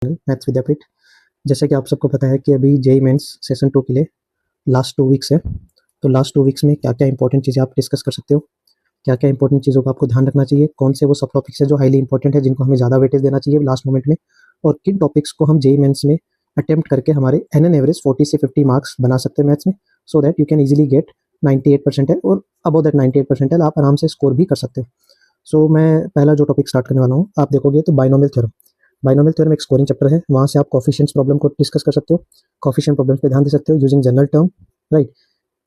Maths विद्यापीठ। जैसा कि आप सबको पता है कि अभी जेईई मेंस सेशन 2 के लिए लास्ट 2 वीक्स है। तो लास्ट 2 वीक्स में क्या-क्या इंपॉर्टेंट चीज़ें आप डिस्कस कर सकते हो, क्या-क्या इंपॉर्टेंट चीज़ों का आपको ध्यान रखना चाहिए, कौन से वो सब टॉपिक्स हैं जो हाईली इंपॉर्टेंट है, जिनको हमें ज़्यादा वेटेज देना चाहिए लास्ट मोमेंट में, और किन टॉपिक्स को हम जेईई मेंस में अटेम्प्ट करके हमारे एन एन एवरेज 40 से 50 मार्क्स बना सकते हैं मैथ्स में, so that you can easily get 98 percentile और अबव दैट 98 परसेंटाइल आप आराम से स्कोर भी कर सकते हो। सो मैं पहला जो टॉपिक स्टार्ट करने वाला हूँ, आप देखोगे तो बाइनोमियल थ्योरम। बाइनोमियल थ्योरम एक स्कोरिंग चैप्टर है, वहाँ से आप कोफिशिएंट्स प्रॉब्लम को डिस्कस कर सकते हो, कोफिशिएंट प्रॉब्लम्स पे ध्यान दे सकते हो यूजिंग जनरल टर्म, राइट।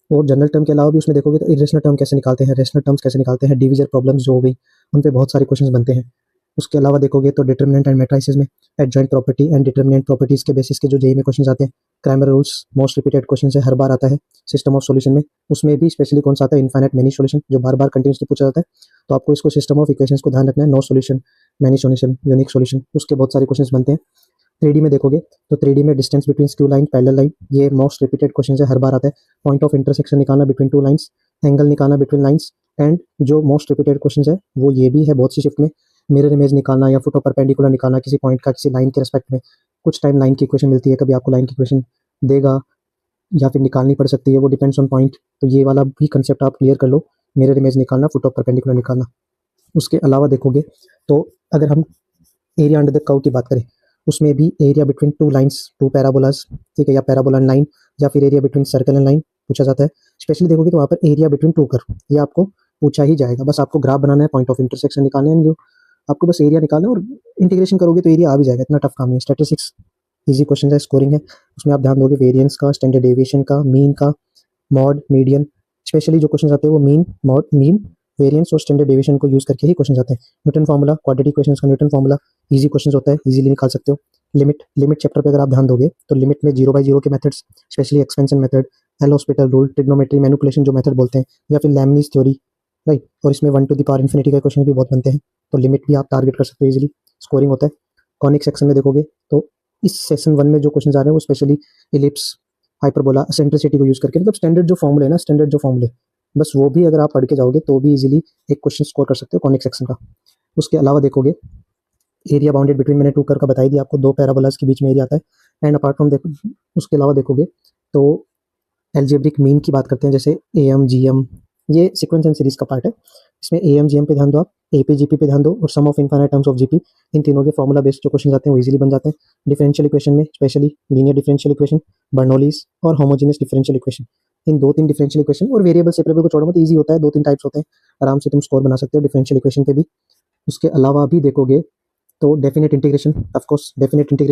और जनरल टर्म के अलावा भी उसमें देखोगे तो इरेशनल टर्म कैसे निकालते हैं, रेशनल टर्म्स कैसे निकालते हैं, डिवीजन प्रॉब्लम्स जो हो गई, उन पे बहुत सारे क्वेश्चंस बनते हैं। उसके अलावा देखोगे तो डिटर्मिनेंट एंड मैट्रिसेस में adjoint property and determinant properties के बेसिस के जो जेईई में क्वेश्चंस आते हैं, क्राइमर रूल्स मोस्ट रिपीटेड क्वेश्चन है, हर बार आता है। सिस्टम ऑफ सॉल्यूशन में उसमें भी स्पेशली कौन सा आता है, इनफाइनाइट मेनी सॉल्यूशन, जो बार बार कंटिन्यूसली पूछा जाता है। तो आपको इसको सिस्टम ऑफ इक्वेशंस को ध्यान रखना है, no solution, many solution, unique solution, उसके बहुत सारे क्वेश्चंस बनते हैं। 3D में देखोगे तो 3D में distance between skew line, parallel line, ये मोस्ट रिपीटेड क्वेश्चन है, हर बार आता है। पॉइंट ऑफ इंटरसेक्शन निकालना बिटवीन टू लाइंस, एंगल निकालना बिटवीन लाइंस, एंड जो मोस्ट रिपीटेड क्वेश्चन है वो ये भी है बहुत सी शिफ्ट में, मिरर इमेज निकालना या फुट ऑफ परपेंडिकुलर निकालना किसी पॉइंट का किसी लाइन के रिस्पेक्ट में। कुछ टाइम लाइन की इक्वेशन मिलती है, कभी आपको लाइन की इक्वेशन देगा या फिर निकालनी पड़ सकती है, वो डिपेंड्स ऑन पॉइंट। तो ये वाला भी कंसेप्ट आप क्लियर कर लो, मिरर इमेज निकालना, फुट ऑफ परपेंडिकुलर निकालना। उसके अलावा देखोगे तो अगर हम एरिया अंडर द कर्व की बात करें, उसमें भी area between two lines, two parabolas, ठीक है, या पैराबोला एंड लाइन, या फिर area between circle and line पूछा जाता है। स्पेशली देखोगे तो वहाँ पर एरिया बिटवीन टू कर्व ये आपको पूछा ही जाएगा। बस आपको ग्राफ बनाना है, पॉइंट ऑफ इंटरसेक्शन निकालना है, जो आपको बस एरिया निकालना है और इंटीग्रेशन करोगे तो एरिया आ भी जाएगा, इतना टफ काम नहीं है। स्टैटिस्टिक्स इजी क्वेश्चन है, स्कोरिंग है, उसमें आप ध्यान दोगे वेरिएंस का, स्टैंडर्ड डेविएशन का, मीन का, मॉड, मीडियन। स्पेशली जो क्वेश्चन आते हैं वो मीन, मॉड, मीन, वेरिएंस और स्टैंडर्ड डेविएशन को यूज करके ही क्वेश्चन आते हैं। न्यूटन फार्मूला, क्वाड्रेटिक इक्वेशंस का न्यूटन फार्मूला इजी क्वेश्चन होता है, इजीली निकाल सकते हो। लिमिट चैप्टर पे अगर आप ध्यान दोगे तो लिमिट में 0/0 के methods, specially expansion method, L hospital rule, trigonometry, manipulation जो मेथड बोलते हैं, या फिर लेमनीज थ्योरी, राइट। और इसमें 1 टू द पावर इन्फिनिटी का क्वेश्चन भी बहुत बनते हैं, तो लिमिट भी आप टारगेट कर सकते हो, इजीली स्कोरिंग होता है। कॉनिक सेक्शन में देखोगे तो इस सेशन 1 में जो क्वेश्चन आ रहे हैं वो स्पेशली इलिप्स, हाइपरबोला, सेंट्रिसिटी को यूज करके, मतलब स्टैंडर्ड जो फॉर्मूले है ना, स्टैंडर्ड जो फॉर्मूले, बस वो भी अगर आप पढ़ के जाओगे तो भी इजीली एक क्वेश्चन स्कोर कर सकते हो कॉनिक सेक्शन का। उसके अलावा देखोगे एरिया बाउंडेड बिटवीन, मैंने टू कर्व का बताई दिया आपको, दो पैराबोलास के बीच में एरिया आता है। एंड अपार्ट फ्रॉम देखो, उसके अलावा देखोगे तो एल्जेब्रिक मीन की बात करते हैं, जैसे एम जी एम, ये सीक्वेंस एंड सीरीज का पार्ट है। इसमें एम जी एम पे ध्यान दो, आप एपी जीपी पे ध्यान दो, और sum of infinite terms of GP, इन तीनों के फॉर्मूला बेस्ड जो क्वेश्चन आते हैं वो इजीली बन जाते हैं। डिफरेंशियल इक्वेशन में specially linear differential equation, Bernoulli's और होमोजेनियस डिफरेंशियल इक्वेशन, इन 2-3 डिफरेंशियल इक्वेशन, और वेरिएबल सेपरेबल को छोड़ो मत, इजी होता है, 2-3 टाइप्स होते हैं, आराम से तुम स्कोर बना सकते हो डिफरेंशियल इक्वेशन पे भी। उसके अलावा भी देखोगे तो definite integration, of course definite integration